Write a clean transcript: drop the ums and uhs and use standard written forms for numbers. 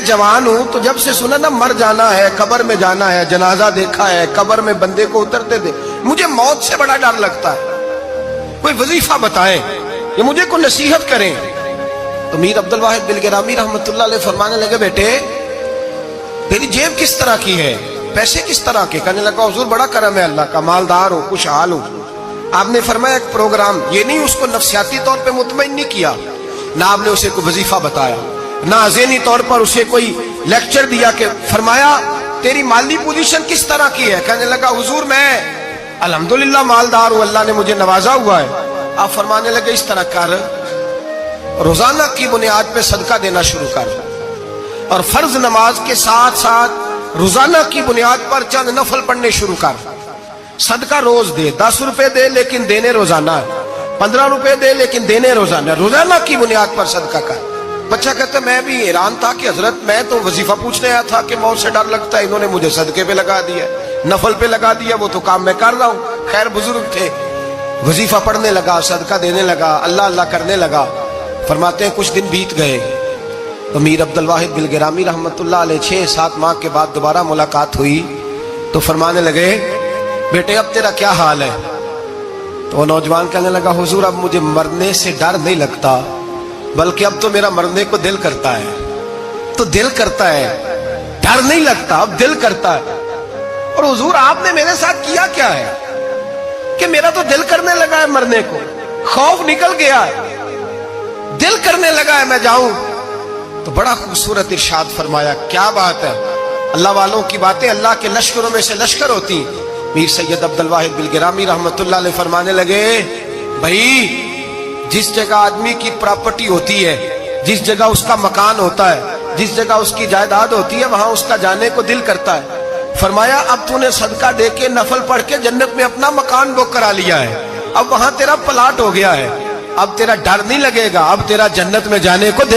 جوان ہوں تو جب سے سنا نا مر جانا ہے، قبر میں جانا ہے، جنازہ دیکھا ہے، قبر میں بندے کو اترتے دے، مجھے موت سے بڑا ڈر لگتا ہے۔ کوئی وظیفہ بتائیں یا مجھے کوئی نصیحت کریں۔ تو میر عبد الواحد بلگرامی رحمت اللہ علیہ فرمانے لگے بیٹے تیری جیب کس طرح کی ہے، پیسے کس طرح کے؟ کہنے لگا حضور بڑا کرم ہے اللہ کا، مالدار ہوں، خوشحال ہوں۔ آپ نے فرمایا ایک پروگرام، یہ نہیں اس کو نفسیاتی طور پہ مطمئن نہیں کیا، نہ آپ نے اسے کوئی وظیفہ بتایا، نہ ذہنی طور پر اسے کوئی لیکچر دیا، کہ فرمایا تیری مالی پوزیشن کس طرح کی ہے؟ کہنے لگا حضور میں الحمدللہ مالدار ہوں، اللہ نے مجھے نوازا ہوا ہے۔ آپ فرمانے لگے اس طرح کر، روزانہ کی بنیاد پہ صدقہ دینا شروع کر، اور فرض نماز کے ساتھ ساتھ روزانہ کی بنیاد پر چند نفل پڑھنے شروع کر۔ صدقہ روز دے، 10 روپے دے لیکن دینے روزانہ ہے، 15 روپے دے لیکن دینے روزانہ ہے، روزانہ کی بنیاد پر صدقہ کر۔ بچہ کہتا میں بھی حیران تھا کہ حضرت میں تو وظیفہ پوچھنے آیا تھا کہ موت سے ڈر لگتا ہے، انہوں نے مجھے صدقے پہ لگا دیا، نفل پہ لگا دیا، وہ تو کام میں کر رہا ہوں۔ خیر بزرگ تھے، وظیفہ پڑھنے لگا، صدقہ دینے لگا، اللہ اللہ کرنے لگا۔ فرماتے ہیں کچھ دن بیت گئے تو میر عبد الواحد بلگرامی رحمت اللہ علیہ 6-7 ماہ کے بعد دوبارہ ملاقات ہوئی تو فرمانے لگے بیٹے اب تیرا کیا حال ہے؟ تو وہ نوجوان کہنے لگا حضور اب مجھے مرنے سے ڈر نہیں لگتا، بلکہ اب تو میرا مرنے کو دل کرتا ہے۔ تو دل کرتا ہے، ڈر نہیں لگتا، اب دل کرتا ہے۔ اور حضور آپ نے میرے ساتھ کیا کیا ہے کہ میرا تو دل کرنے لگا ہے مرنے کو، خوف نکل گیا ہے، دل کرنے لگا ہے میں جاؤں۔ تو بڑا خوبصورت ارشاد فرمایا، کیا بات ہے، اللہ والوں کی باتیں اللہ کے لشکروں میں سے لشکر ہوتی۔ میر سید عبد الواحد بلگرامی رحمت اللہ علیہ فرمانے لگے بھائی جس جگہ آدمی کی پراپرٹی ہوتی ہے، جس جگہ اس کا مکان ہوتا ہے، جس جگہ اس کی جائیداد ہوتی ہے، وہاں اس کا جانے کو دل کرتا ہے۔ فرمایا اب تو نے صدقہ دے کے نفل پڑھ کے جنت میں اپنا مکان بک کرا لیا ہے، اب وہاں تیرا پلاٹ ہو گیا ہے، اب تیرا ڈر نہیں لگے گا، اب تیرا جنت میں جانے کو دل